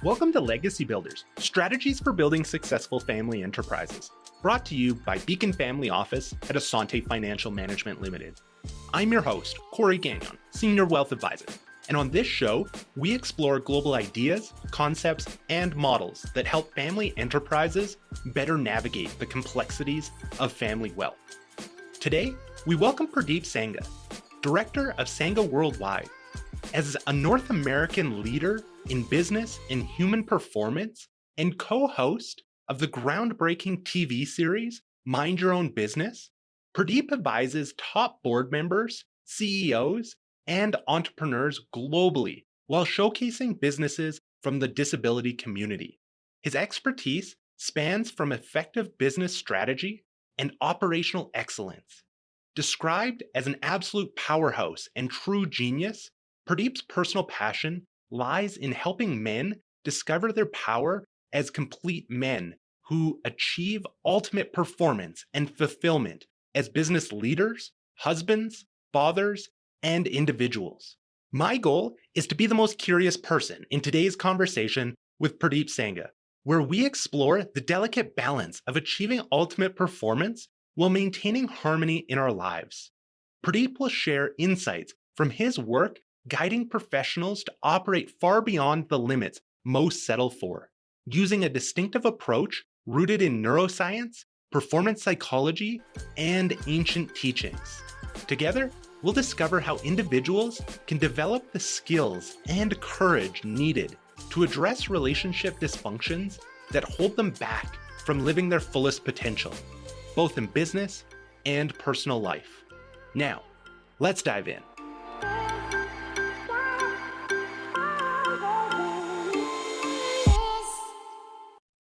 Welcome to Legacy Builders, Strategies for Building Successful Family Enterprises, brought to you by Beacon Family Office at Asante Financial Management Limited. I'm your host, Corey Gagnon, Senior Wealth Advisor, and on this show, we explore global ideas, concepts, and models that help family enterprises better navigate the complexities of family wealth. Today, we welcome Purdeep Sangha, Director of Sangha Worldwide. As a North American leader in business and human performance and co-host of the groundbreaking TV series Mind Your Own Business, Purdeep advises top board members, CEOs, and entrepreneurs globally while showcasing businesses from the disability community. His expertise spans from effective business strategy and operational excellence. Described as an absolute powerhouse and true genius, Purdeep's personal passion lies in helping men discover their power as complete men who achieve ultimate performance and fulfillment as business leaders, husbands, fathers, and individuals. My goal is to be the most curious person in today's conversation with Purdeep Sangha, where we explore the delicate balance of achieving ultimate performance while maintaining harmony in our lives. Purdeep will share insights from his work guiding professionals to operate far beyond the limits most settle for, using a distinctive approach rooted in neuroscience, performance psychology, and ancient teachings. Together, we'll discover how individuals can develop the skills and courage needed to address relationship dysfunctions that hold them back from living their fullest potential, both in business and personal life. Now, let's dive in.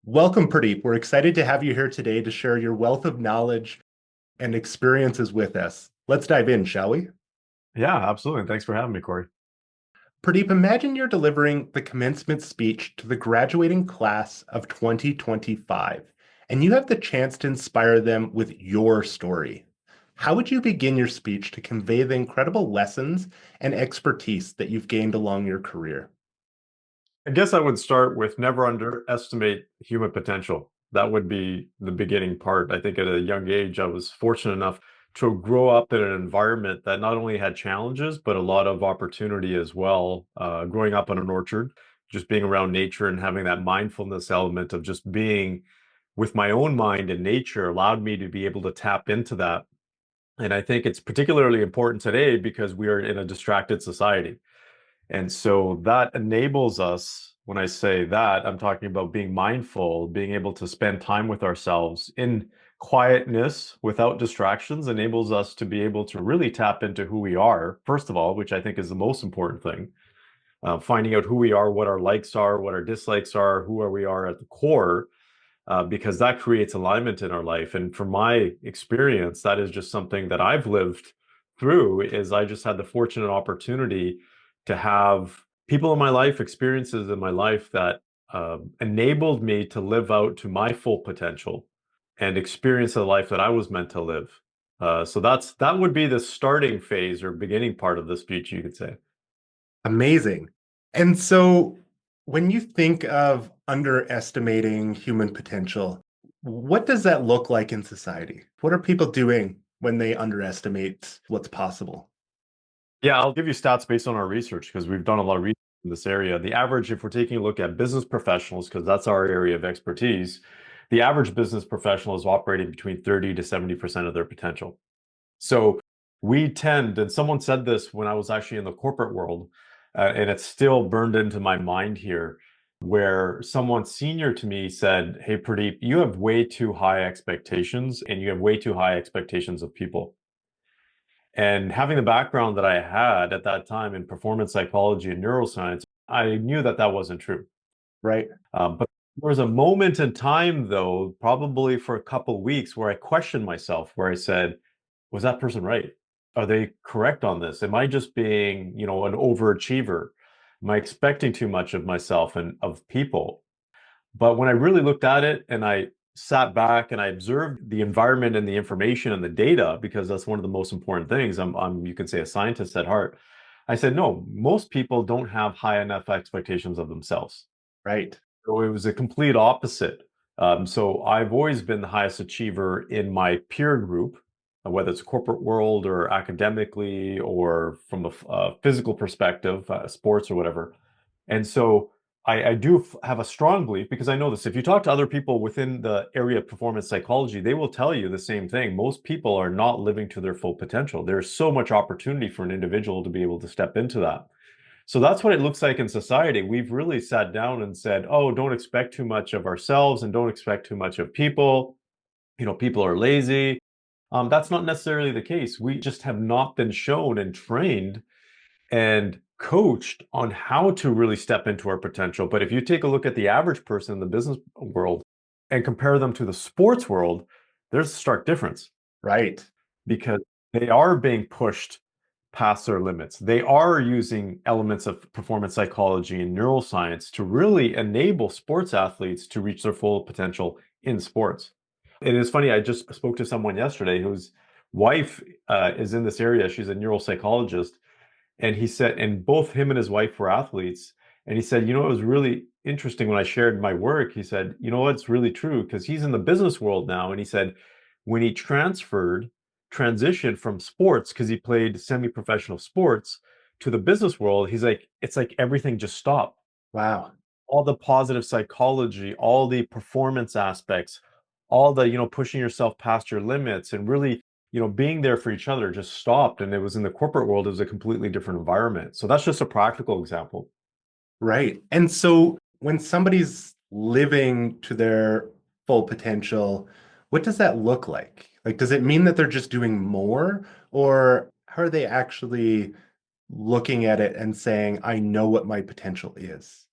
Welcome, Purdeep. We're excited to have you here today to share your wealth of knowledge and experiences with us. Let's dive in, shall we? Yeah, absolutely. Thanks for having me, Corey. Purdeep, imagine you're delivering the commencement speech to the graduating class of 2025, and you have the chance to inspire them with your story. How would you begin your speech to convey the incredible lessons and expertise that you've gained along your career? I guess I would start with never underestimate human potential. That would be the beginning part. I think at a young age, I was fortunate enough to grow up in an environment that not only had challenges, but a lot of opportunity as well. Growing up in an orchard, just being around nature and having that mindfulness element of just being with my own mind and nature allowed me to be able to tap into that. And I think it's particularly important today because we are in a distracted society. And so that enables us, when I say that, I'm talking about being mindful, being able to spend time with ourselves in quietness without distractions, enables us to be able to really tap into who we are, first of all, which I think is the most important thing. Finding out who we are, what our likes are, what our dislikes are, who are we are at the core, because that creates alignment in our life. And from my experience, that is just something that I've lived through, is I just had the fortunate opportunity to have people in my life, experiences in my life that enabled me to live out to my full potential and experience the life that I was meant to live. So that would be the starting phase or beginning part of the speech, you could say. Amazing. And so when you think of underestimating human potential, what does that look like in society? What are people doing when they underestimate what's possible? Yeah, I'll give you stats based on our research because we've done a lot of research in this area. The average, if we're taking a look at business professionals, because that's our area of expertise, the average business professional is operating between 30 to 70% of their potential. So we tend, and someone said this when I was actually in the corporate world, and it's still burned into my mind here, where someone senior to me said, "Hey, Pradeep, you have way too high expectations and you have way too high expectations of people." And having the background that I had at that time in performance psychology and neuroscience, I knew that that wasn't true. Right. But there was a moment in time, though, probably for a couple of weeks, where I questioned myself, where I said, was that person right? Are they correct on this? Am I just being, an overachiever? Am I expecting too much of myself and of people? But when I really looked at it and I sat back and I observed the environment and the information and the data, because that's one of the most important things. I'm you can say a scientist at heart. I said, no, most people don't have high enough expectations of themselves. Right. So it was a complete opposite. So I've always been the highest achiever in my peer group, whether it's corporate world or academically or from a physical perspective, sports or whatever. And so I do have a strong belief because I know this. If you talk to other people within the area of performance psychology, they will tell you the same thing. Most people are not living to their full potential. There's so much opportunity for an individual to be able to step into that. So that's what it looks like in society. We've really sat down and said, oh, don't expect too much of ourselves and don't expect too much of people. People are lazy. That's not necessarily the case. We just have not been shown and trained and coached on how to really step into our potential. But if you take a look at the average person in the business world and compare them to the sports world, there's a stark difference Right. because they are being pushed past their limits. They are using elements of performance psychology and neuroscience to really enable sports athletes to reach their full potential in sports. It is funny, I just spoke to someone yesterday whose wife is in this area. She's a neuropsychologist, and he said, and both him and his wife were athletes. And he said, it was really interesting when I shared my work. He said, what's really true? Because he's in the business world now. And he said, when he transitioned from sports, because he played semi-professional sports, to the business world, he's like, it's like everything just stopped. Wow. All the positive psychology, all the performance aspects, all the, pushing yourself past your limits and really being there for each other just stopped. And it was in the corporate world, it was a completely different environment. So that's just a practical example. Right. And so when somebody's living to their full potential, what does that look like? Like, does it mean that they're just doing more, or how are they actually looking at it and saying, I know what my potential is?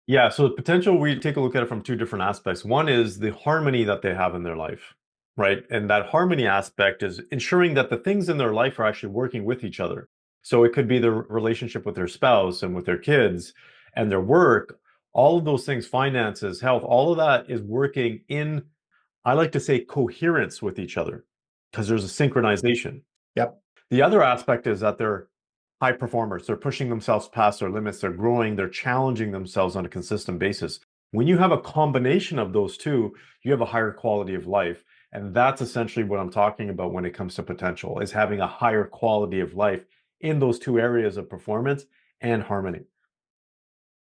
Yeah, so the potential, we take a look at it from two different aspects. One is the harmony that they have in their life, right? And that harmony aspect is ensuring that the things in their life are actually working with each other. So it could be the relationship with their spouse and with their kids and their work, all of those things, finances, health, all of that is working in, I like to say, coherence with each other because there's a synchronization. Yep. The other aspect is that they're high performers. They're pushing themselves past their limits. They're growing. They're challenging themselves on a consistent basis. When you have a combination of those two, you have a higher quality of life. And that's essentially what I'm talking about when it comes to potential, is having a higher quality of life in those two areas of performance and harmony.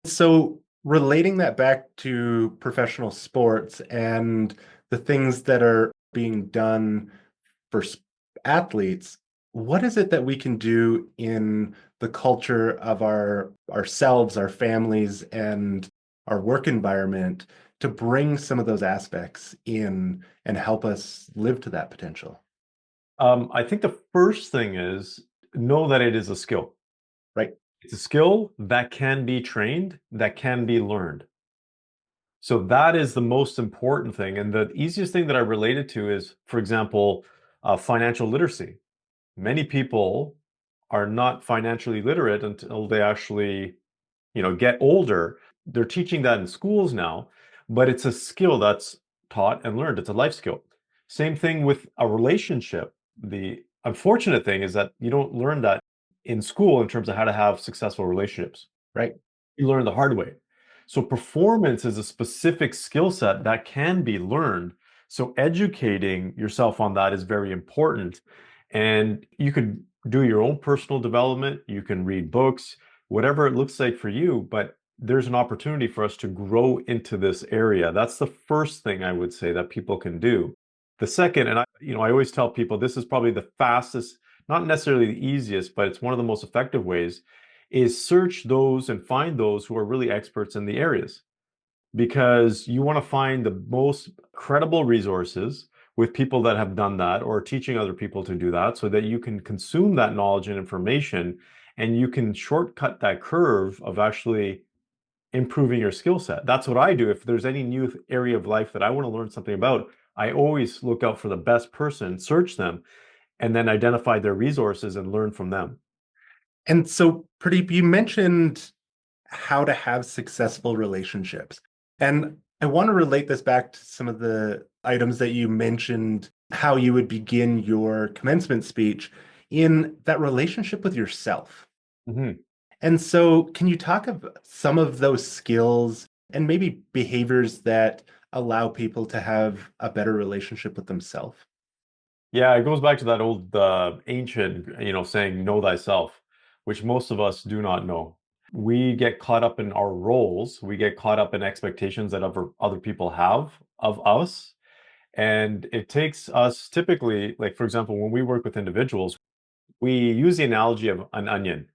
So relating that back to professional sports and the things that are being done for athletes, what is it that we can do in the culture of ourselves, our families, and our work environment to bring some of those aspects in and help us live to that potential? I think the first thing is know that it is a skill. Right. It's a skill that can be trained, that can be learned. So that is the most important thing. And the easiest thing that I relate it to is, for example, financial literacy. Many people are not financially literate until they actually, get older. They're teaching that in schools now, but it's a skill that's taught and learned. It's a life skill. Same thing with a relationship. The unfortunate thing is that you don't learn that in school in terms of how to have successful relationships. Right. You learn the hard way. So performance is a specific skill set that can be learned. So educating yourself on that is very important. And you could do your own personal development, you can read books, whatever it looks like for you, but there's an opportunity for us to grow into this area. That's the first thing I would say that people can do. The second, and I always tell people this is probably the fastest, not necessarily the easiest, but it's one of the most effective ways is search those and find those who are really experts in the areas because you want to find the most credible resources with people that have done that or teaching other people to do that so that you can consume that knowledge and information and you can shortcut that curve of actually improving your skill set. That's what I do. If there's any new area of life that I want to learn something about, I always look out for the best person, search them, and then identify their resources and learn from them. And so, Pradeep, you mentioned how to have successful relationships. And I want to relate this back to some of the items that you mentioned, how you would begin your commencement speech in that relationship with yourself. Mhm. And so, can you talk about some of those skills and maybe behaviors that allow people to have a better relationship with themselves. Yeah, it goes back to that old ancient, saying know thyself, which most of us do not know. We get caught up in our roles, we get caught up in expectations that other people have of us. And it takes us typically, like for example, when we work with individuals, we use the analogy of an onion.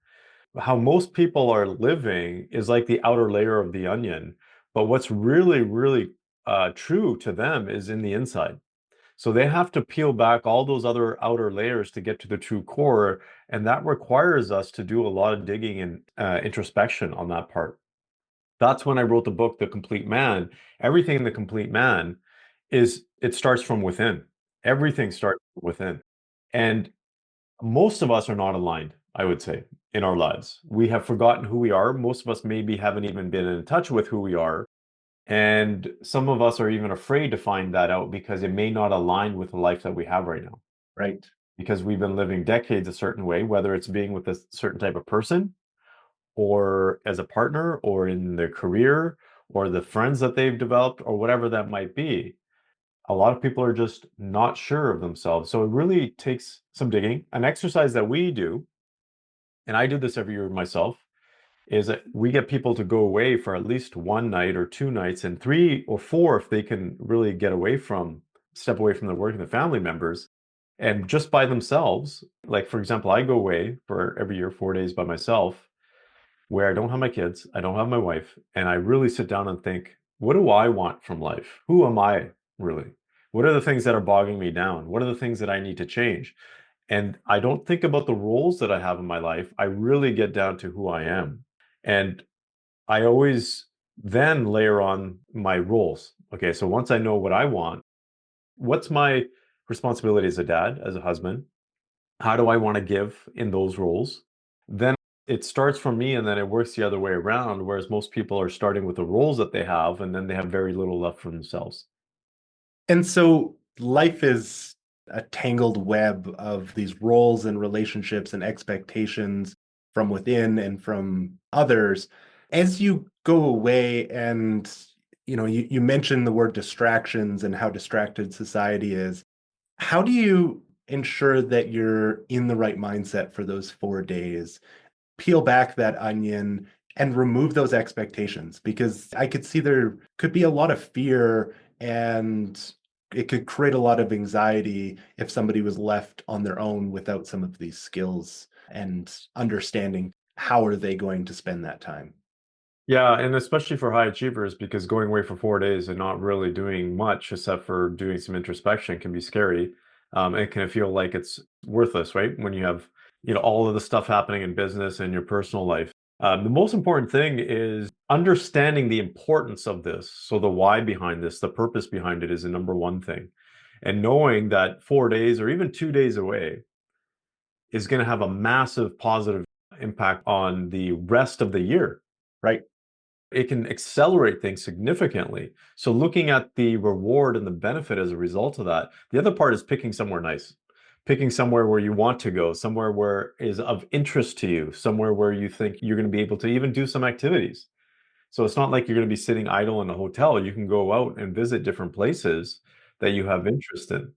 How most people are living is like the outer layer of the onion, but what's really, really true to them is in the inside. So they have to peel back all those other outer layers to get to the true core, and that requires us to do a lot of digging and introspection on that part. That's when I wrote the book, The Complete Man. Everything in The Complete Man it starts from within. Everything starts from within. And most of us are not aligned, I would say, in our lives. We have forgotten who we are. Most of us maybe haven't even been in touch with who we are. And some of us are even afraid to find that out because it may not align with the life that we have right now. Right. Because we've been living decades a certain way, whether it's being with a certain type of person or as a partner or in their career or the friends that they've developed or whatever that might be. A lot of people are just not sure of themselves. So it really takes some digging. An exercise that we do, and I do this every year myself, is that we get people to go away for at least one night or two nights, and three or four if they can really step away from the work and the family members, and just by themselves. Like, for example, I go away for every year 4 days by myself where I don't have my kids, I don't have my wife, and I really sit down and think, what do I want from life? Who am I really? What are the things that are bogging me down? What are the things that I need to change? And I don't think about the roles that I have in my life. I really get down to who I am. And I always then layer on my roles. Okay, so once I know what I want, what's my responsibility as a dad, as a husband? How do I want to give in those roles? Then it starts from me and then it works the other way around, whereas most people are starting with the roles that they have and then they have very little left for themselves. And so life is a tangled web of these roles and relationships and expectations from within and from others. As you go away and you mentioned the word distractions and how distracted society is. How do you ensure that you're in the right mindset for those 4 days? Peel back that onion and remove those expectations because I could see there could be a lot of fear and it could create a lot of anxiety if somebody was left on their own without some of these skills and understanding how are they going to spend that time. Yeah, and especially for high achievers, because going away for 4 days and not really doing much except for doing some introspection can be scary. It can feel like it's worthless, right? When you have, all of the stuff happening in business and your personal life. The most important thing is understanding the importance of this. So the why behind this, the purpose behind it is the number one thing. And knowing that 4 days or even 2 days away is going to have a massive positive impact on the rest of the year. Right. It can accelerate things significantly. So looking at the reward and the benefit as a result of that, the other part is picking somewhere nice, picking somewhere where you want to go, somewhere where is of interest to you, somewhere where you think you're going to be able to even do some activities. So it's not like you're going to be sitting idle in a hotel. You can go out and visit different places that you have interest in.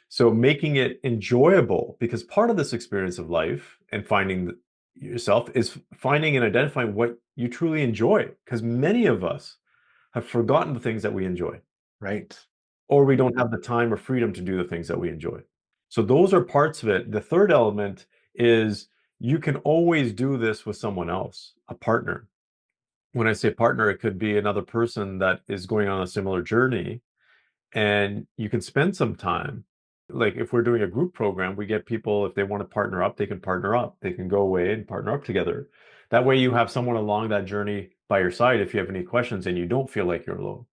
So making it enjoyable, because part of this experience of life and finding yourself is finding and identifying what you truly enjoy. Because many of us have forgotten the things that we enjoy, Right. or we don't have the time or freedom to do the things that we enjoy. So those are parts of it. The third element is you can always do this with someone else, a partner. When I say partner, it could be another person that is going on a similar journey, and you can spend some time. Like if we're doing a group program, we get people, if they want to partner up, they can partner up. They can go away and partner up together. That way you have someone along that journey by your side if you have any questions and you don't feel like you're alone.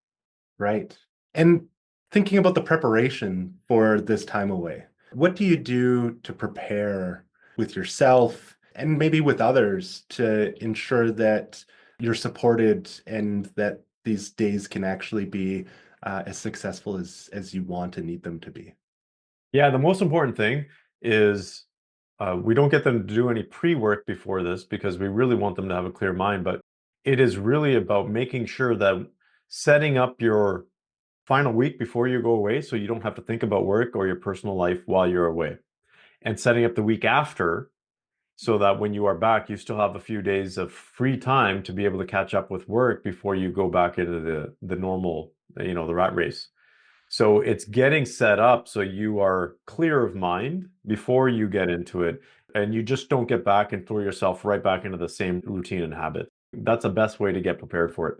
Right. And thinking about the preparation for this time away, what do you do to prepare with yourself and maybe with others to ensure that you're supported and that these days can actually be as successful as you want and need them to be? Yeah, the most important thing is we don't get them to do any pre-work before this because we really want them to have a clear mind. But it is really about making sure that setting up your final week before you go away so you don't have to think about work or your personal life while you're away, and setting up the week after so that when you are back, you still have a few days of free time to be able to catch up with work before you go back into the normal, the rat race. So it's getting set up so you are clear of mind before you get into it, and you just don't get back and throw yourself right back into the same routine and habit. That's the best way to get prepared for it.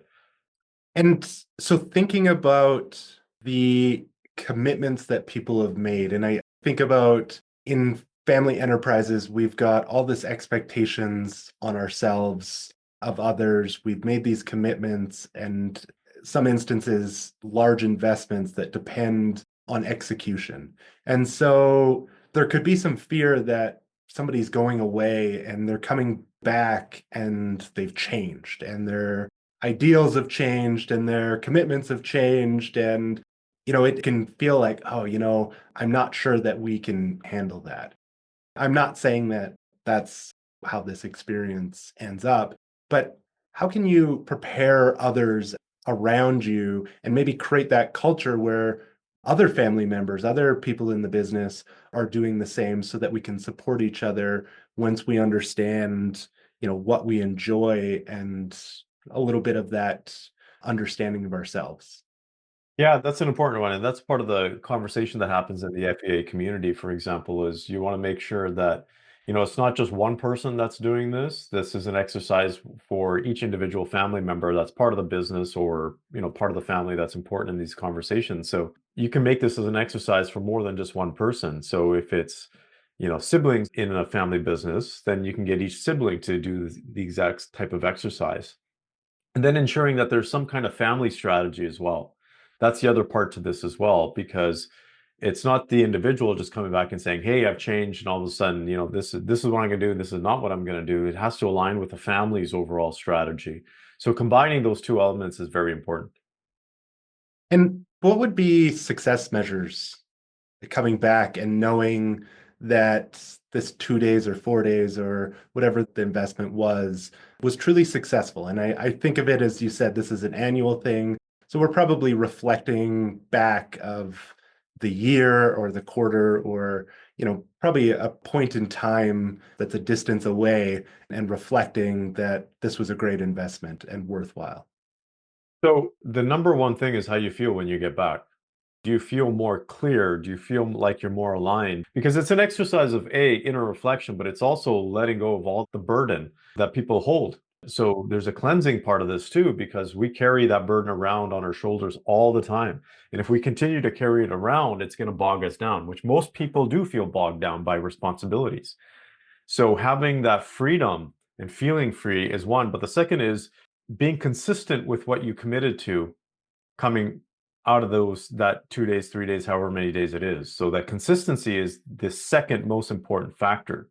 And so thinking about the commitments that people have made, and I think about in family enterprises, we've got all this expectations on ourselves of others. We've made these commitments and some instances, large investments that depend on execution. And so there could be some fear that somebody's going away and they're coming back and they've changed and their ideals have changed and their commitments have changed. And, it can feel like, oh, I'm not sure that we can handle that. I'm not saying that that's how this experience ends up, but how can you prepare others around you and maybe create that culture where other family members, other people in the business are doing the same so that we can support each other once we understand, what we enjoy and a little bit of that understanding of ourselves. Yeah, that's an important one. And that's part of the conversation that happens in the FEA community, for example, is you want to make sure that, it's not just one person that's doing this. This is an exercise for each individual family member that's part of the business or, part of the family that's important in these conversations. So you can make this as an exercise for more than just one person. So if it's, siblings in a family business, then you can get each sibling to do the exact type of exercise. And then ensuring that there's some kind of family strategy as well. That's the other part to this as well, because it's not the individual just coming back and saying, "Hey, I've changed," and all of a sudden, this is what I'm going to do, this is not what I'm going to do. It has to align with the family's overall strategy. So combining those two elements is very important. And what would be success measures coming back and knowing that this 2 days or 4 days or whatever the investment was truly successful? And I think of it, as you said, this is an annual thing. So we're probably reflecting back of the year or the quarter or, probably a point in time that's a distance away and reflecting that this was a great investment and worthwhile. So the number one thing is how you feel when you get back. Do you feel more clear? Do you feel like you're more aligned? Because it's an exercise of inner reflection, but it's also letting go of all the burden that people hold. So there's a cleansing part of this too, because we carry that burden around on our shoulders all the time. And if we continue to carry it around, it's going to bog us down, which most people do feel bogged down by responsibilities. So having that freedom and feeling free is one, but the second is being consistent with what you committed to coming out of that 2 days, 3 days, however many days it is. So that consistency is the second most important factor.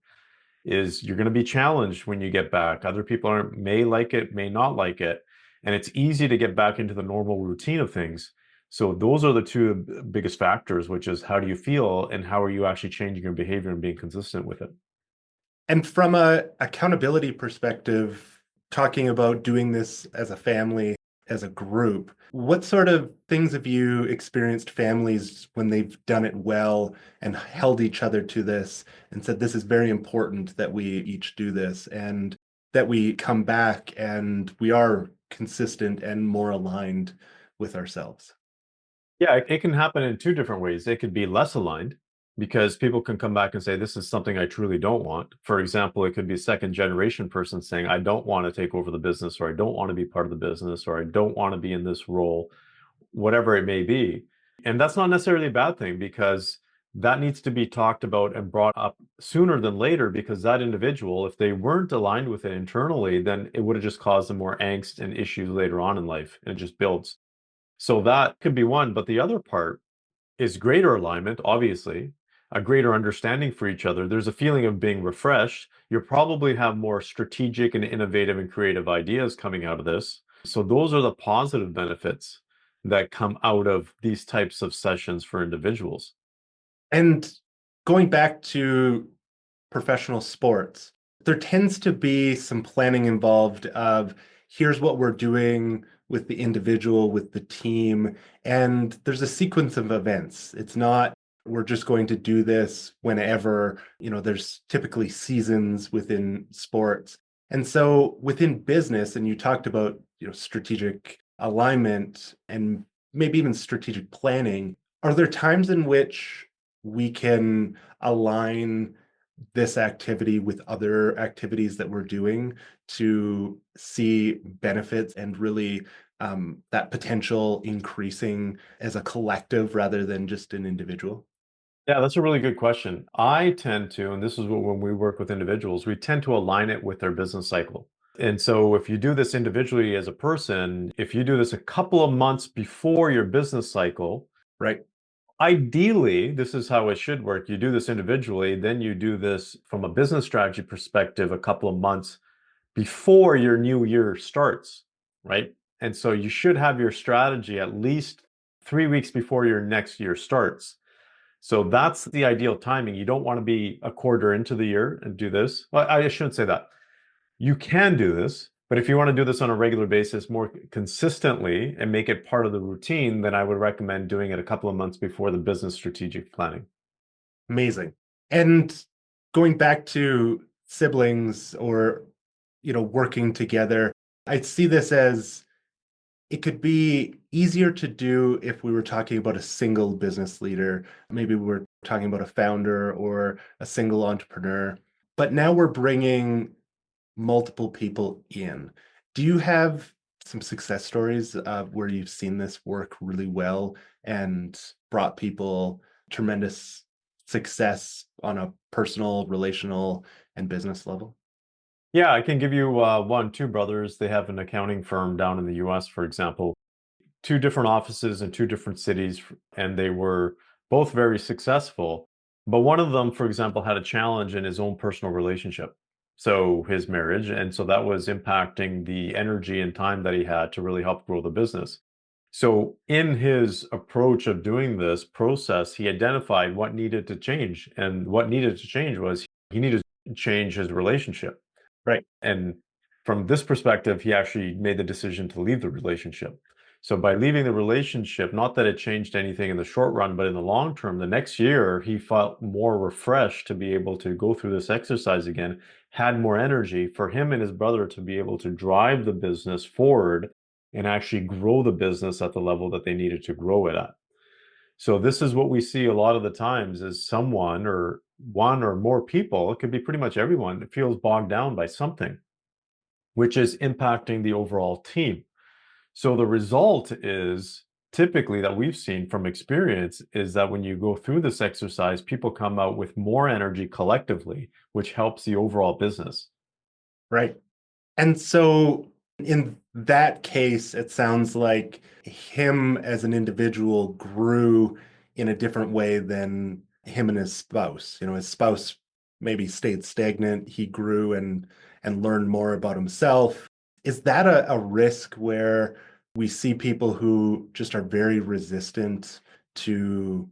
Is you're going to be challenged when you get back. Other people may like it, may not like it, and it's easy to get back into the normal routine of things. So those are the two biggest factors, which is how do you feel and how are you actually changing your behavior and being consistent with it. And from a accountability perspective, talking about doing this as a family, as a group, what sort of things have you experienced families when they've done it well and held each other to this and said, this is very important that we each do this and that we come back and we are consistent and more aligned with ourselves? Yeah, it can happen in two different ways. It could be less aligned because people can come back and say, this is something I truly don't want. For example, it could be a second generation person saying, I don't want to take over the business, or I don't want to be part of the business, or I don't want to be in this role, whatever it may be. And that's not necessarily a bad thing because that needs to be talked about and brought up sooner than later, because that individual, if they weren't aligned with it internally, then it would have just caused them more angst and issues later on in life, and it just builds. So that could be one. But the other part is greater alignment, obviously, a greater understanding for each other. There's a feeling of being refreshed. You'll probably have more strategic and innovative and creative ideas coming out of this. So those are the positive benefits that come out of these types of sessions for individuals. And going back to professional sports, there tends to be some planning involved of here's what we're doing with the individual, with the team, and there's a sequence of events. It's not we're just going to do this whenever, there's typically seasons within sports. And so within business, and you talked about, strategic alignment and maybe even strategic planning, are there times in which we can align this activity with other activities that we're doing to see benefits and really that potential increasing as a collective rather than just an individual? Yeah, that's a really good question. I tend to, and this is what when we work with individuals, we tend to align it with their business cycle. And so if you do this individually as a person, if you do this a couple of months before your business cycle, Right. ideally, this is how it should work. You do this individually, then you do this from a business strategy perspective a couple of months before your new year starts, right? And so you should have your strategy at least 3 weeks before your next year starts. So that's the ideal timing. You don't want to be a quarter into the year and do this. Well, I shouldn't say that. You can do this, but if you want to do this on a regular basis more consistently and make it part of the routine, then I would recommend doing it a couple of months before the business strategic planning. Amazing. And going back to siblings or, working together, I'd see this as it could be easier to do if we were talking about a single business leader. Maybe we're talking about a founder or a single entrepreneur. But now we're bringing multiple people in. Do you have some success stories where you've seen this work really well and brought people tremendous success on a personal, relational, and business level? Yeah, I can give you one, two brothers. They have an accounting firm down in the US, for example, two different offices in two different cities, and they were both very successful. But one of them, for example, had a challenge in his own personal relationship. So his marriage. And so that was impacting the energy and time that he had to really help grow the business. So in his approach of doing this process, he identified what needed to change. And what needed to change was he needed to change his relationship. Right. And from this perspective, he actually made the decision to leave the relationship. So by leaving the relationship, not that it changed anything in the short run, but in the long term, the next year, he felt more refreshed to be able to go through this exercise again, had more energy for him and his brother to be able to drive the business forward and actually grow the business at the level that they needed to grow it at. So this is what we see a lot of the times is someone or one or more people, it could be pretty much everyone, that feels bogged down by something, which is impacting the overall team. So the result is typically that we've seen from experience is that when you go through this exercise, people come out with more energy collectively, which helps the overall business. Right. And so in that case, it sounds like him as an individual grew in a different way than him and his spouse. His spouse maybe stayed stagnant. He grew and learned more about himself. Is that a risk where we see people who just are very resistant to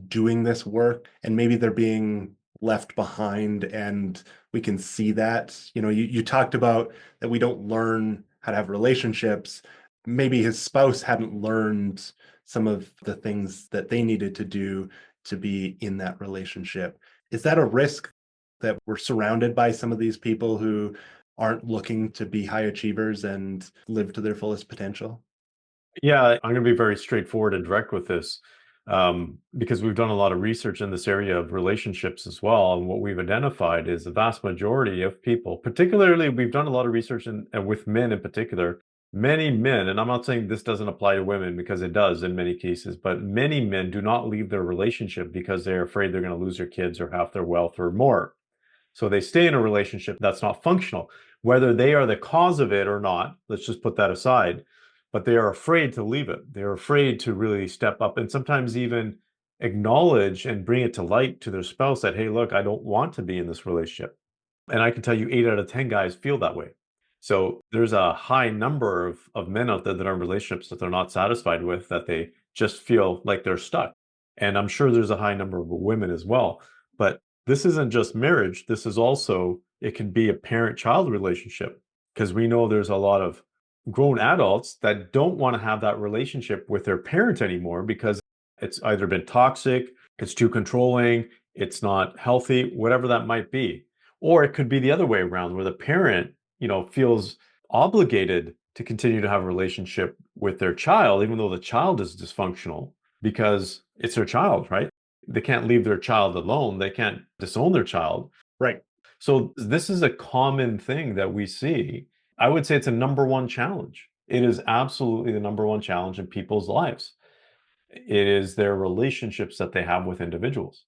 doing this work and maybe they're being left behind and we can see that? You talked about that we don't learn how to have relationships. Maybe his spouse hadn't learned some of the things that they needed to do to be in that relationship. Is that a risk that we're surrounded by some of these people who aren't looking to be high achievers and live to their fullest potential? Yeah, I'm going to be very straightforward and direct with this because we've done a lot of research in this area of relationships as well. And what we've identified is the vast majority of people, particularly, we've done a lot of research with men in particular. Many men, and I'm not saying this doesn't apply to women because it does in many cases, but many men do not leave their relationship because they're afraid they're going to lose their kids or half their wealth or more. So they stay in a relationship that's not functional, whether they are the cause of it or not. Let's just put that aside. But they are afraid to leave it. They're afraid to really step up and sometimes even acknowledge and bring it to light to their spouse that, hey, look, I don't want to be in this relationship. And I can tell you 8 out of 10 guys feel that way. So there's a high number of men out there that are in relationships that they're not satisfied with, that they just feel like they're stuck. And I'm sure there's a high number of women as well. But this isn't just marriage. This is also, it can be a parent-child relationship because we know there's a lot of grown adults that don't want to have that relationship with their parent anymore because it's either been toxic, it's too controlling, it's not healthy, whatever that might be. Or it could be the other way around where the parent, feels obligated to continue to have a relationship with their child, even though the child is dysfunctional because it's their child, right? They can't leave their child alone. They can't disown their child. Right. So this is a common thing that we see. I would say it's a number one challenge. It is absolutely the number one challenge in people's lives. It is their relationships that they have with individuals.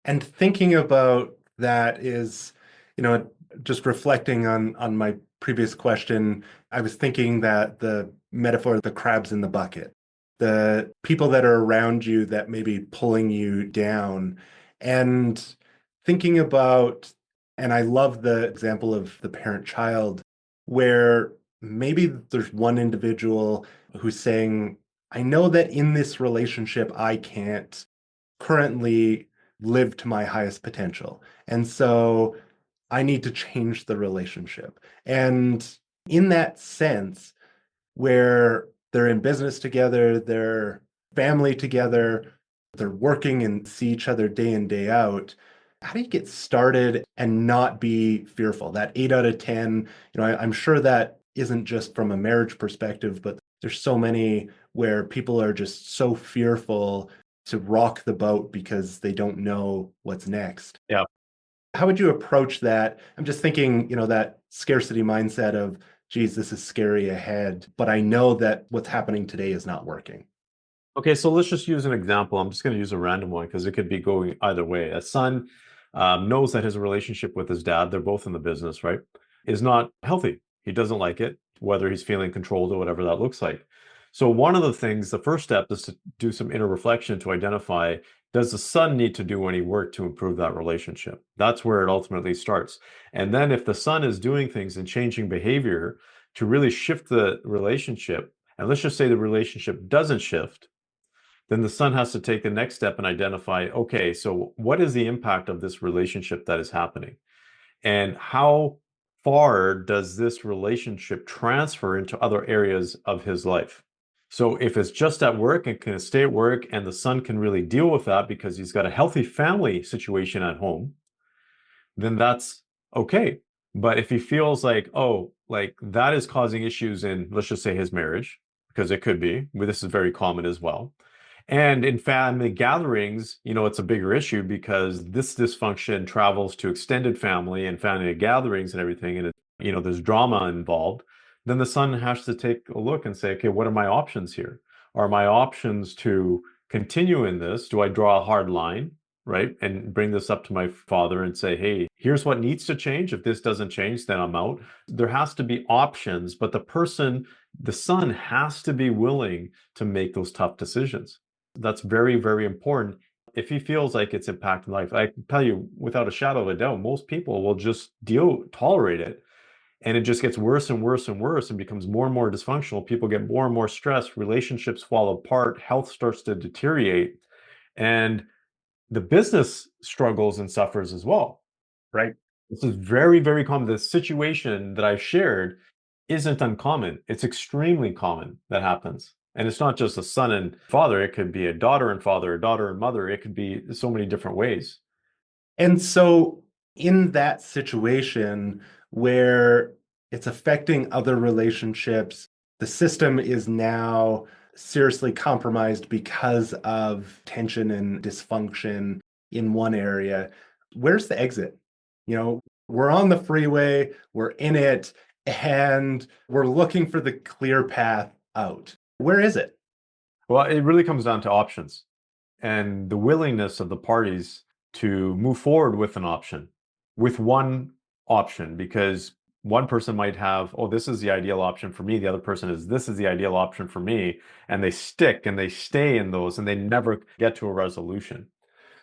And thinking about that is, you know, just reflecting on my previous question, I was thinking that the metaphor, the crabs in the bucket, the people that are around you that may be pulling you down, and thinking about, and I love the example of the parent-child, where maybe there's one individual who's saying, I know that in this relationship, I can't currently live to my highest potential. And so I need to change the relationship. And in that sense, where they're in business together, they're family together, they're working and see each other day in, day out. How do you get started and not be fearful? That 8 out of 10, I'm sure that isn't just from a marriage perspective, but there's so many where people are just so fearful to rock the boat because they don't know what's next. Yeah. How would you approach that? I'm just thinking, that scarcity mindset of, geez, this is scary ahead, but I know that what's happening today is not working. Okay, so let's just use an example. I'm just going to use a random one because it could be going either way. A son knows that his relationship with his dad, they're both in the business, right, is not healthy. He doesn't like it, whether he's feeling controlled or whatever that looks like. So, one of the things, the first step is to do some inner reflection to identify, does the son need to do any work to improve that relationship? That's where it ultimately starts. And then, if the son is doing things and changing behavior to really shift the relationship, and let's just say the relationship doesn't shift, then the son has to take the next step and identify, okay, so what is the impact of this relationship that is happening? And how far does this relationship transfer into other areas of his life? So if it's just at work and can stay at work and the son can really deal with that because he's got a healthy family situation at home, then that's okay. But if he feels like, oh, like that is causing issues in, let's just say, his marriage, because it could be, but this is very common as well. And in family gatherings, it's a bigger issue because this dysfunction travels to extended family and family gatherings and everything. And, there's drama involved. Then the son has to take a look and say, okay, what are my options here? Are my options to continue in this? Do I draw a hard line? Right? And bring this up to my father and say, hey, here's what needs to change. If this doesn't change, then I'm out. There has to be options, but the son has to be willing to make those tough decisions. That's very, very important. If he feels like it's impacting life, I can tell you without a shadow of a doubt, most people will just tolerate it. And it just gets worse and worse and worse and becomes more and more dysfunctional. People get more and more stressed, relationships fall apart, health starts to deteriorate. And the business struggles and suffers as well. Right. This is very, very common. The situation that I've shared isn't uncommon. It's extremely common that happens. And it's not just a son and father. It could be a daughter and father, a daughter and mother. It could be so many different ways. And so, in that situation where it's affecting other relationships, the system is now seriously compromised because of tension and dysfunction in one area. Where's the exit? We're on the freeway, we're in it, and we're looking for the clear path out. Where is it? Well, it really comes down to options and the willingness of the parties to move forward with an option, with one option, because one person might have, oh, this is the ideal option for me. The other person is, this is the ideal option for me. And they stick and they stay in those and they never get to a resolution.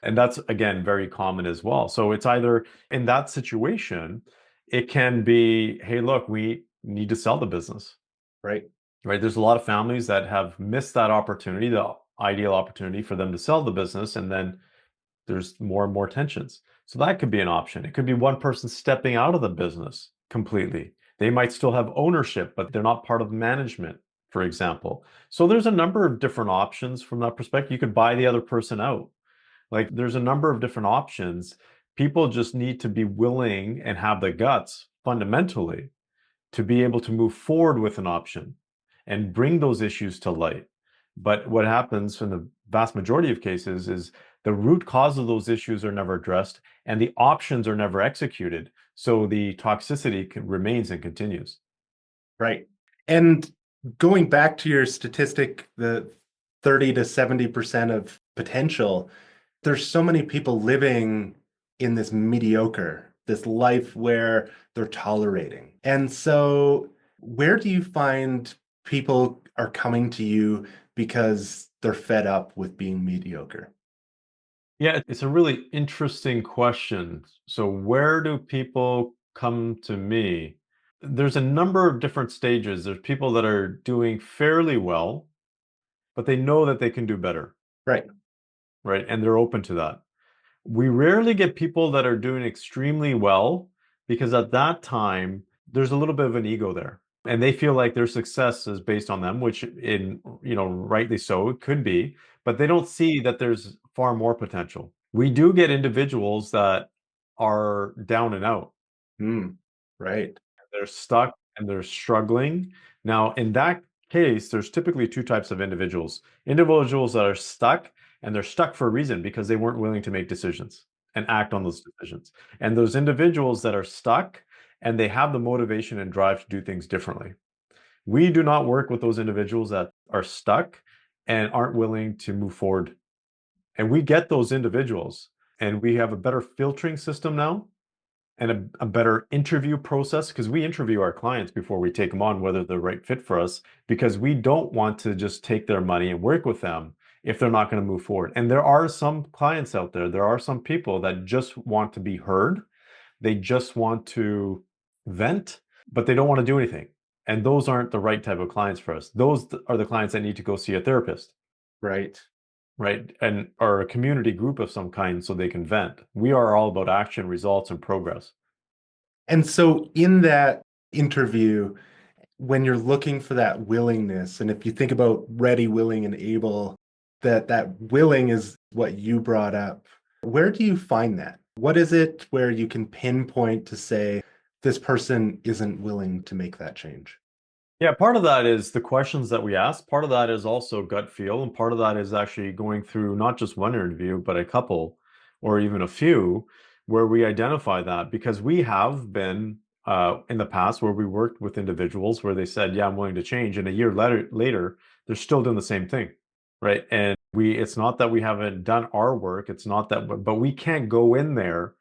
And that's, again, very common as well. So it's either in that situation, it can be, hey, look, we need to sell the business. Right. Right. There's a lot of families that have missed that opportunity, the ideal opportunity for them to sell the business. And then there's more and more tensions. So that could be an option. It could be one person stepping out of the business completely. They might still have ownership, but they're not part of management, for example. So there's a number of different options from that perspective. You could buy the other person out. Like there's a number of different options. People just need to be willing and have the guts fundamentally to be able to move forward with an option and bring those issues to light. But what happens in the vast majority of cases is the root cause of those issues are never addressed and the options are never executed. So the toxicity remains and continues. Right. And going back to your statistic, the 30 to 70% of potential, there's so many people living in this mediocre, this life where they're tolerating. And so, where do you find people are coming to you because they're fed up with being mediocre? Yeah, it's a really interesting question. So, where do people come to me? There's a number of different stages. There's people that are doing fairly well, but they know that they can do better, Right. right? And they're open to that. We rarely get people that are doing extremely well because at that time, there's a little bit of an ego there. And they feel like their success is based on them, which rightly so, it could be, but they don't see that there's far more potential. We do get individuals that are down and out. Mm, right. They're stuck and they're struggling. Now, in that case, there's typically two types of individuals. Individuals that are stuck, and they're stuck for a reason because they weren't willing to make decisions and act on those decisions. And those individuals that are stuck and they have the motivation and drive to do things differently. We do not work with those individuals that are stuck and aren't willing to move forward. And we get those individuals, and we have a better filtering system now and a better interview process because we interview our clients before we take them on, whether they're the right fit for us, because we don't want to just take their money and work with them if they're not going to move forward. And there are some clients out there, there are some people that just want to be heard. They just want to vent, but they don't want to do anything. And those aren't the right type of clients for us. Those are the clients that need to go see a therapist, Right. right? And or a community group of some kind so they can vent. We are all about action, results, and progress. And so, in that interview, when you're looking for that willingness, and if you think about ready, willing, and able, that willing is what you brought up. Where do you find that? What is it where you can pinpoint to say this person isn't willing to make that change? Yeah, part of that is the questions that we ask. Part of that is also gut feel. And part of that is actually going through not just one interview, but a couple or even a few where we identify that because we have been in the past where we worked with individuals where they said, yeah, I'm willing to change. And a year later, they're still doing the same thing, right? And it's not that we haven't done our work. It's not that, but we can't go in there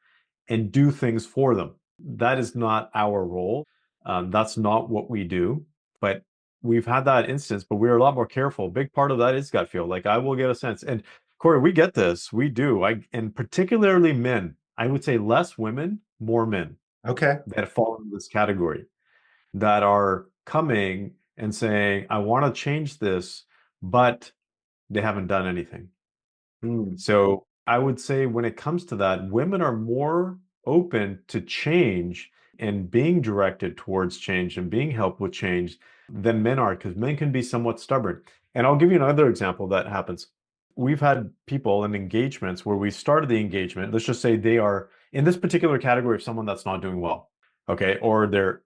and do things for them. That is not our role. That's not what we do. But we've had that instance, but we're a lot more careful. A big part of that is gut feel. Like I will get a sense. And Corey, we get this. We do. And particularly men. I would say less women, more men Okay. that fall in this category that are coming and saying, I want to change this, but they haven't done anything. Hmm. So I would say when it comes to that, women are more open to change and being directed towards change and being helped with change than men are, because men can be somewhat stubborn. And I'll give you another example that happens. We've had people in engagements where we started the engagement. Let's just say they are in this particular category of someone that's not doing well, okay, or they're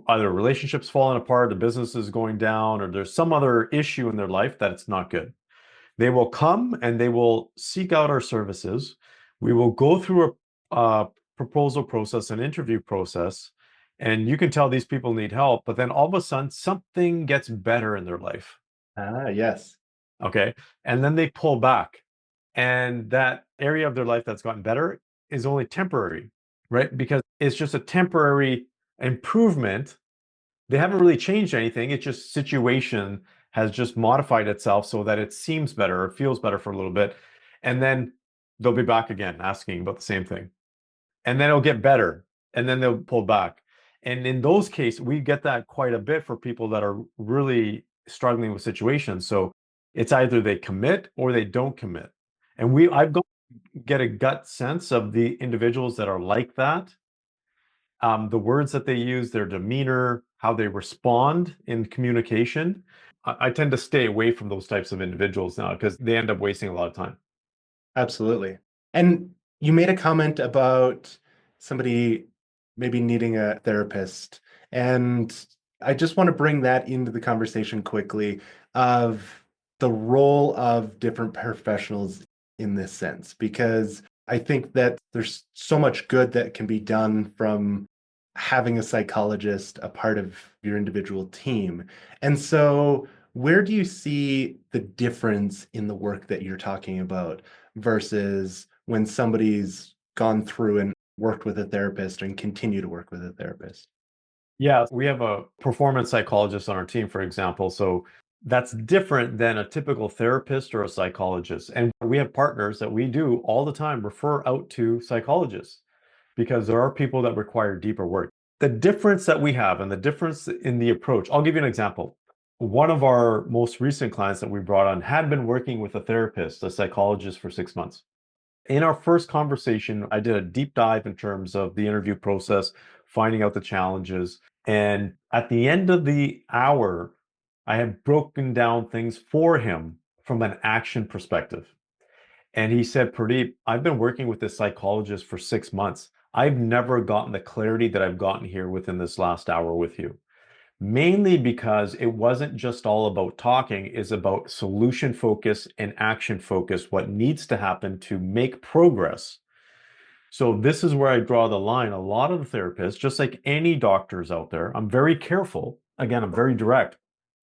either relationships falling apart, the business is going down, or there's some other issue in their life that it's not good. They will come and they will seek out our services. We will go through a proposal process, an interview process, and you can tell these people need help, but then all of a sudden something gets better in their life. Ah, yes. Okay. And then they pull back. And that area of their life that's gotten better is only temporary, right? Because it's just a temporary improvement. They haven't really changed anything. It's just situation has just modified itself so that it seems better or feels better for a little bit. And then they'll be back again asking about the same thing. And then it'll get better. And then they'll pull back. And in those cases, we get that quite a bit for people that are really struggling with situations. So it's either they commit or they don't commit. And I've got get a gut sense of the individuals that are like that the words that they use, their demeanor, how they respond in communication. I tend to stay away from those types of individuals now because they end up wasting a lot of time. Absolutely. And you made a comment about somebody maybe needing a therapist. And I just want to bring that into the conversation quickly of the role of different professionals in this sense, because I think that there's so much good that can be done from having a psychologist a part of your individual team. And so, where do you see the difference in the work that you're talking about versus when somebody's gone through and worked with a therapist and continue to work with a therapist? Yeah, we have a performance psychologist on our team, for example. So that's different than a typical therapist or a psychologist. And we have partners that we do all the time refer out to psychologists because there are people that require deeper work. The difference that we have and the difference in the approach, I'll give you an example. One of our most recent clients that we brought on had been working with a therapist, a psychologist, for 6 months. In our first conversation, I did a deep dive in terms of the interview process, finding out the challenges. And at the end of the hour, I had broken down things for him from an action perspective. And he said, Purdeep, I've been working with this psychologist for 6 months. I've never gotten the clarity that I've gotten here within this last hour with you. Mainly because it wasn't just all about talking, it's about solution focus and action focus, what needs to happen to make progress. So this is where I draw the line. A lot of the therapists, just like any doctors out there, I'm very careful. Again, I'm very direct.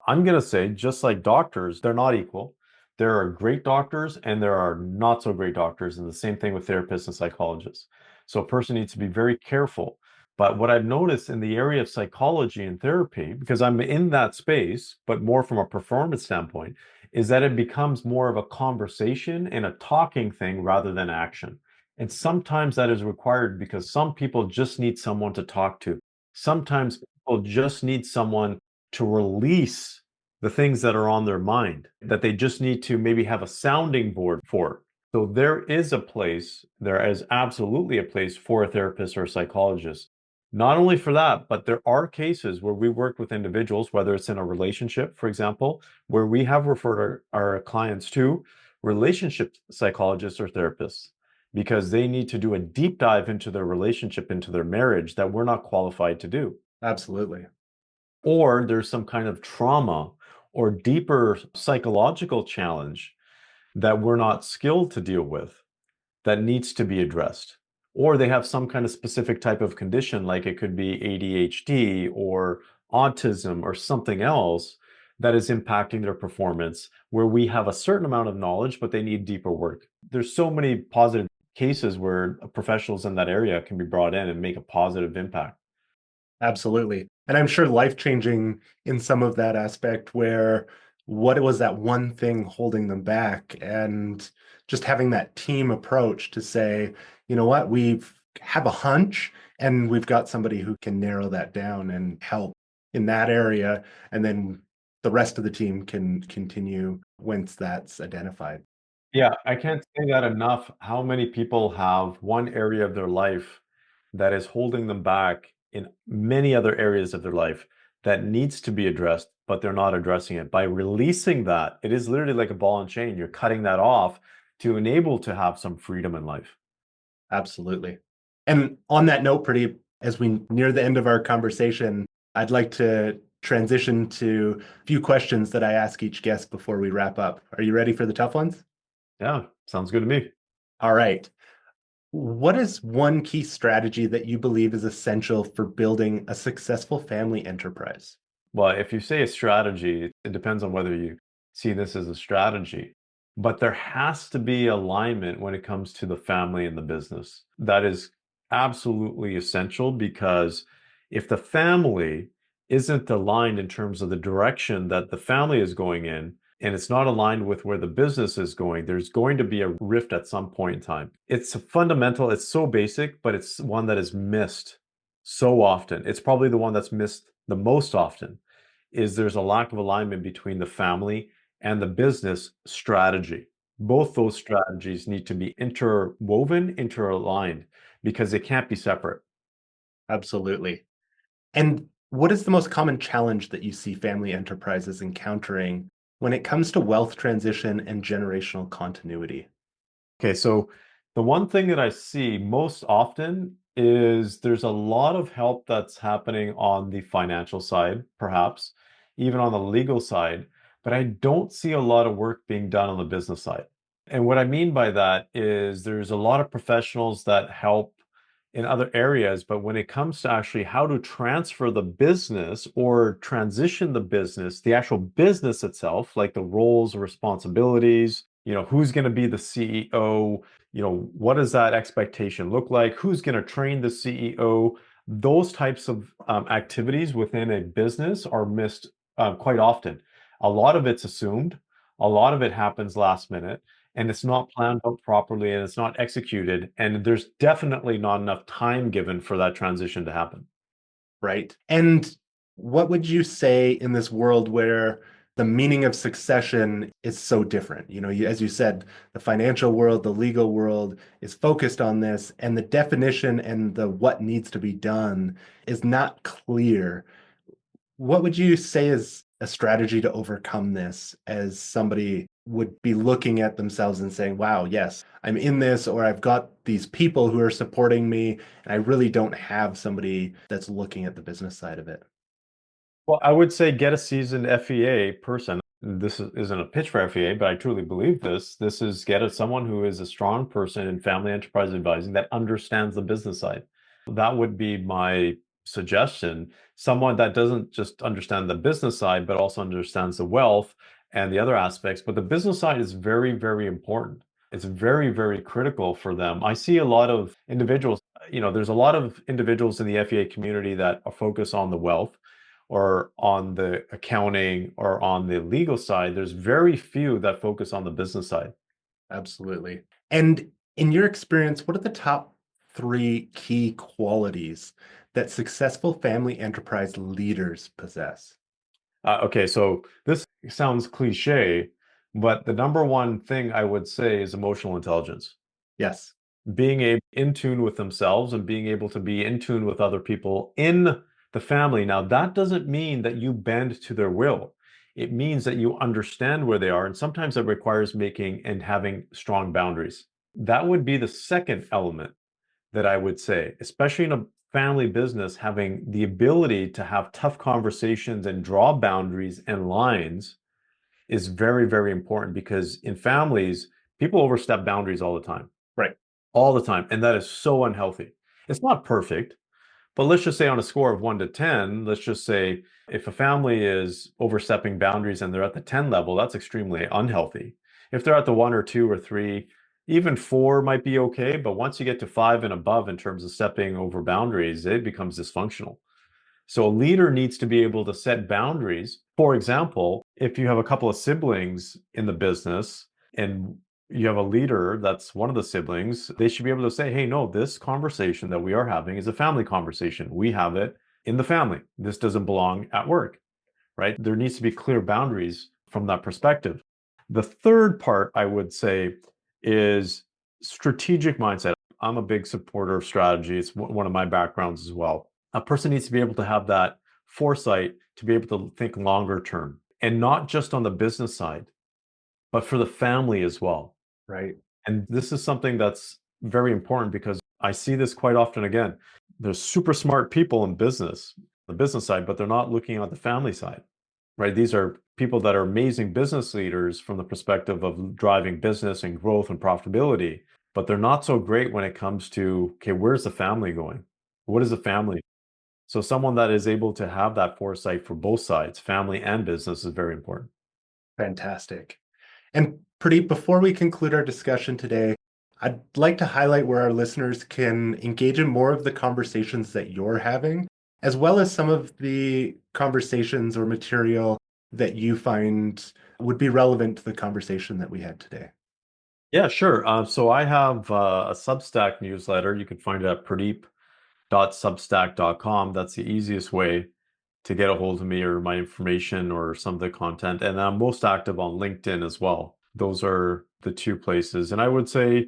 I'm going to say, just like doctors, they're not equal. There are great doctors and there are not so great doctors, and the same thing with therapists and psychologists. So a person needs to be very careful. But what I've noticed in the area of psychology and therapy, because I'm in that space, but more from a performance standpoint, is that it becomes more of a conversation and a talking thing rather than action. And sometimes that is required because some people just need someone to talk to. Sometimes people just need someone to release the things that are on their mind, that they just need to maybe have a sounding board for. So there is a place, there is absolutely a place for a therapist or a psychologist. Not only for that, but there are cases where we work with individuals, whether it's in a relationship, for example, where we have referred our clients to relationship psychologists or therapists because they need to do a deep dive into their relationship, into their marriage that we're not qualified to do. Absolutely. Or there's some kind of trauma or deeper psychological challenge that we're not skilled to deal with that needs to be addressed. Or they have some kind of specific type of condition, like it could be ADHD or autism or something else that is impacting their performance, where we have a certain amount of knowledge, but they need deeper work. There's so many positive cases where professionals in that area can be brought in and make a positive impact. Absolutely. And I'm sure life-changing in some of that aspect where what was that one thing holding them back? And just having that team approach to say, you know what, we've have a hunch and we've got somebody who can narrow that down and help in that area. And then the rest of the team can continue once that's identified. Yeah, I can't say that enough. How many people have one area of their life that is holding them back in many other areas of their life that needs to be addressed, but they're not addressing it. By releasing that, it is literally like a ball and chain. You're cutting that off to enable to have some freedom in life. Absolutely. And on that note, pretty as we near the end of our conversation, I'd like to transition to a few questions that I ask each guest before we wrap up. Are you ready for the tough ones? Yeah, sounds good to me. All right. What is one key strategy that you believe is essential for building a successful family enterprise? Well, if you say a strategy, it depends on whether you see this as a strategy. But there has to be alignment when it comes to the family and the business. That is absolutely essential because if the family isn't aligned in terms of the direction that the family is going in, and it's not aligned with where the business is going, there's going to be a rift at some point in time. It's fundamental, it's so basic, but it's one that is missed so often. It's probably the one that's missed the most often is there's a lack of alignment between the family and the business strategy. Both those strategies need to be interwoven, interaligned because they can't be separate. Absolutely. And what is the most common challenge that you see family enterprises encountering when it comes to wealth transition and generational continuity? Okay, so the one thing that I see most often is there's a lot of help that's happening on the financial side, perhaps, even on the legal side, but I don't see a lot of work being done on the business side. And what I mean by that is there's a lot of professionals that help in other areas, but when it comes to actually how to transfer the business or transition the business, the actual business itself, like the roles, responsibilities, who's going to be the CEO, what does that expectation look like? Who's going to train the CEO? Those types of activities within a business are missed quite often. A lot of it's assumed, a lot of it happens last minute and it's not planned out properly and it's not executed. And there's definitely not enough time given for that transition to happen. Right. And what would you say in this world where the meaning of succession is so different? As you said, the financial world, the legal world is focused on this, and the definition and the what needs to be done is not clear. What would you say is a strategy to overcome this as somebody would be looking at themselves and saying, wow, yes, I'm in this, or I've got these people who are supporting me, and I really don't have somebody that's looking at the business side of it? Well, I would say get a seasoned FEA person. Isn't a pitch for FEA, but I truly believe this. This is someone who is a strong person in family enterprise advising that understands the business side. That would be my suggestion. Someone that doesn't just understand the business side, but also understands the wealth and the other aspects. But the business side is very, very important. It's very, very critical for them. I see a lot of individuals, there's a lot of individuals in the FEA community that are focused on the wealth or on the accounting or on the legal side. There's very few that focus on the business side. Absolutely. And in your experience, what are the top three key qualities that successful family enterprise leaders possess? Okay, so this sounds cliche, but the number one thing I would say is emotional intelligence. Yes. Being in tune with themselves and being able to be in tune with other people in the family. Now, that doesn't mean that you bend to their will. It means that you understand where they are, and sometimes it requires making and having strong boundaries. That would be the second element that I would say, especially in a family business, having the ability to have tough conversations and draw boundaries and lines is very, very important because in families, people overstep boundaries all the time, Right. all the time. And that is so unhealthy. It's not perfect, but let's just say on a score of 1 to 10, let's just say if a family is overstepping boundaries and they're at the 10 level, that's extremely unhealthy. If they're at the 1 or 2 or 3, even 4 might be okay. But once you get to 5 and above in terms of stepping over boundaries, it becomes dysfunctional. So a leader needs to be able to set boundaries. For example, if you have a couple of siblings in the business and you have a leader that's one of the siblings, they should be able to say, hey, no, this conversation that we are having is a family conversation. We have it in the family. This doesn't belong at work, right? There needs to be clear boundaries from that perspective. The third part I would say is strategic mindset. I'm a big supporter of strategy. It's one of my backgrounds as well. A person needs to be able to have that foresight to be able to think longer term and not just on the business side, but for the family as well. Right. And this is something that's very important because I see this quite often again. There's super smart people in business, the business side, but they're not looking at the family side, right? These are people that are amazing business leaders from the perspective of driving business and growth and profitability, but they're not so great when it comes to, okay, where's the family going? What is the family? So someone that is able to have that foresight for both sides, family and business, is very important. Fantastic. And Pradeep, before we conclude our discussion today, I'd like to highlight where our listeners can engage in more of the conversations that you're having, as well as some of the conversations or material that you find would be relevant to the conversation that we had today. Yeah, sure. So I have a Substack newsletter. You can find it at pradeep.substack.com. That's the easiest way to get a hold of me or my information or some of the content. And I'm most active on LinkedIn as well. Those are the two places. And I would say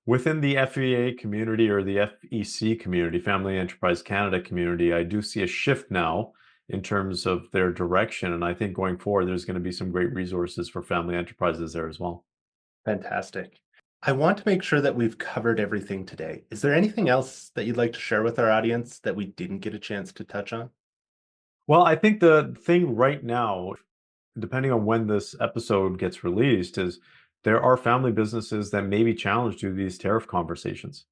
Within the FEA community or the FEC community, Family Enterprise Canada community, I do see a shift now in terms of their direction. And I think going forward, there's going to be some great resources for family enterprises there as well. Fantastic. I want to make sure that we've covered everything today. Is there anything else that you'd like to share with our audience that we didn't get a chance to touch on? Well, I think the thing right now, depending on when this episode gets released, is there are family businesses that may be challenged due to these tariff conversations.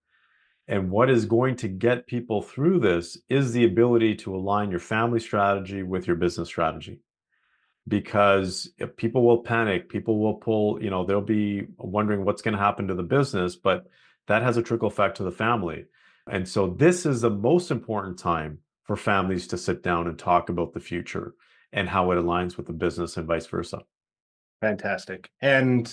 And what is going to get people through this is the ability to align your family strategy with your business strategy. Because if people will panic, people will pull, they'll be wondering what's going to happen to the business, but that has a trickle effect to the family. And so this is the most important time for families to sit down and talk about the future and how it aligns with the business and vice versa. Fantastic. And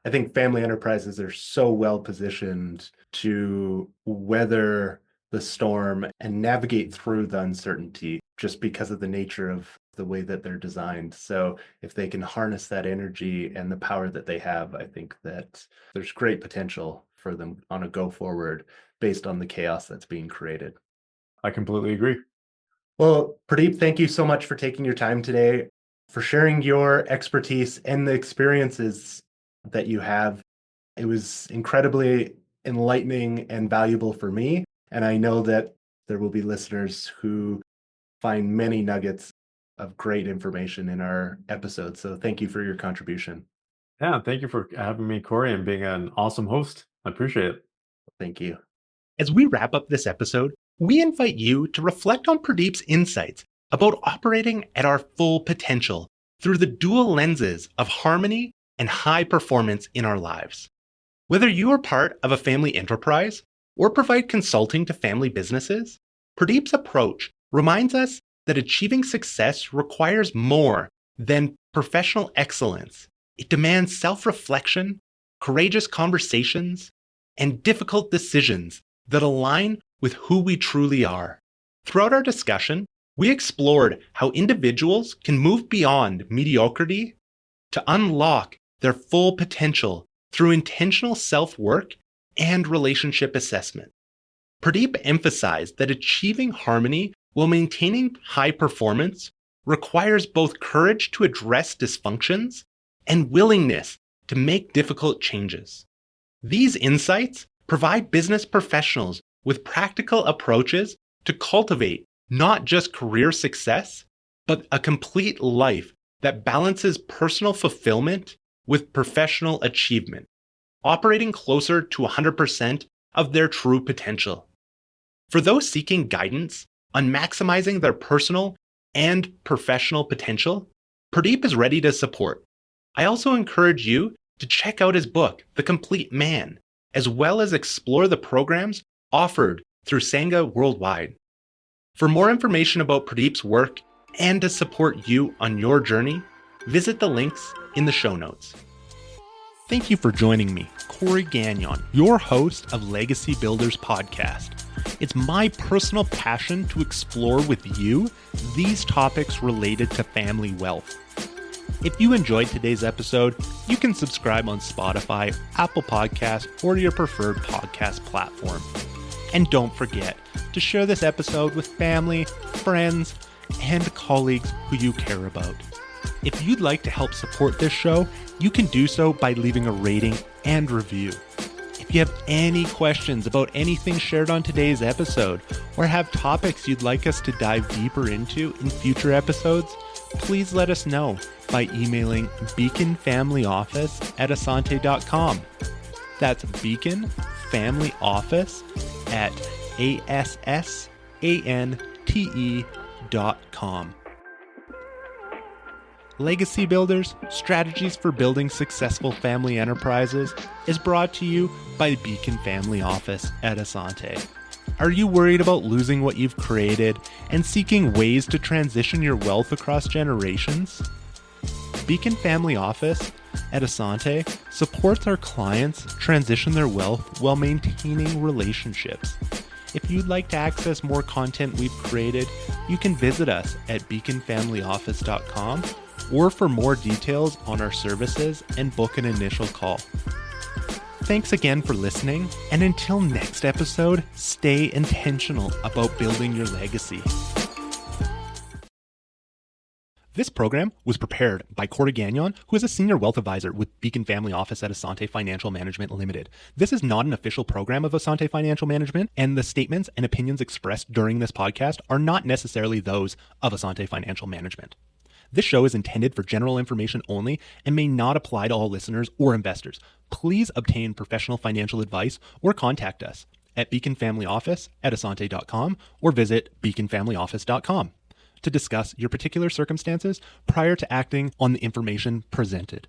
I think family enterprises are so well positioned to weather the storm and navigate through the uncertainty just because of the nature of the way that they're designed. So if they can harness that energy and the power that they have, I think that there's great potential for them on a go forward based on the chaos that's being created. I completely agree. Well, Purdeep, thank you so much for taking your time today, for sharing your expertise and the experiences that you have. It was incredibly enlightening and valuable for me. And I know that there will be listeners who find many nuggets of great information in our episode. So thank you for your contribution. Yeah, thank you for having me, Corey, and being an awesome host. I appreciate it. Thank you. As we wrap up this episode, we invite you to reflect on Purdeep's insights about operating at our full potential through the dual lenses of harmony and high performance in our lives. Whether you are part of a family enterprise or provide consulting to family businesses, Purdeep's approach reminds us that achieving success requires more than professional excellence. It demands self-reflection, courageous conversations, and difficult decisions that align with who we truly are. Throughout our discussion, we explored how individuals can move beyond mediocrity to unlock their full potential through intentional self-work and relationship assessment. Purdeep emphasized that achieving harmony while maintaining high performance requires both courage to address dysfunctions and willingness to make difficult changes. These insights provide business professionals with practical approaches to cultivate not just career success, but a complete life that balances personal fulfillment with professional achievement, operating closer to 100% of their true potential. For those seeking guidance on maximizing their personal and professional potential, Purdeep is ready to support. I also encourage you to check out his book, The Complete Man, as well as explore the programs offered through Sangha Worldwide. For more information about Purdeep's work and to support you on your journey, visit the links in the show notes. Thank you for joining me, Corey Gagnon, your host of Legacy Builders Podcast. It's my personal passion to explore with you these topics related to family wealth. If you enjoyed today's episode, you can subscribe on Spotify, Apple Podcasts, or your preferred podcast platform. And don't forget to share this episode with family, friends, and colleagues who you care about. If you'd like to help support this show, you can do so by leaving a rating and review. If you have any questions about anything shared on today's episode, or have topics you'd like us to dive deeper into in future episodes, please let us know by emailing beaconfamilyoffice@asante.com. That's beaconfamilyoffice@ASSANTE.com. Legacy Builders, Strategies for Building Successful Family Enterprises is brought to you by Beacon Family Office at Asante. Are you worried about losing what you've created and seeking ways to transition your wealth across generations? Beacon Family Office at Asante supports our clients transition their wealth while maintaining relationships. If you'd like to access more content we've created, you can visit us at beaconfamilyoffice.com or for more details on our services and book an initial call. Thanks again for listening, and until next episode, stay intentional about building your legacy. This program was prepared by Corey Gagnon, who is a senior wealth advisor with Beacon Family Office at Asante Financial Management Limited. This is not an official program of Asante Financial Management, and the statements and opinions expressed during this podcast are not necessarily those of Asante Financial Management. This show is intended for general information only and may not apply to all listeners or investors. Please obtain professional financial advice or contact us at beaconfamilyoffice@asante.com or visit beaconfamilyoffice.com to discuss your particular circumstances prior to acting on the information presented.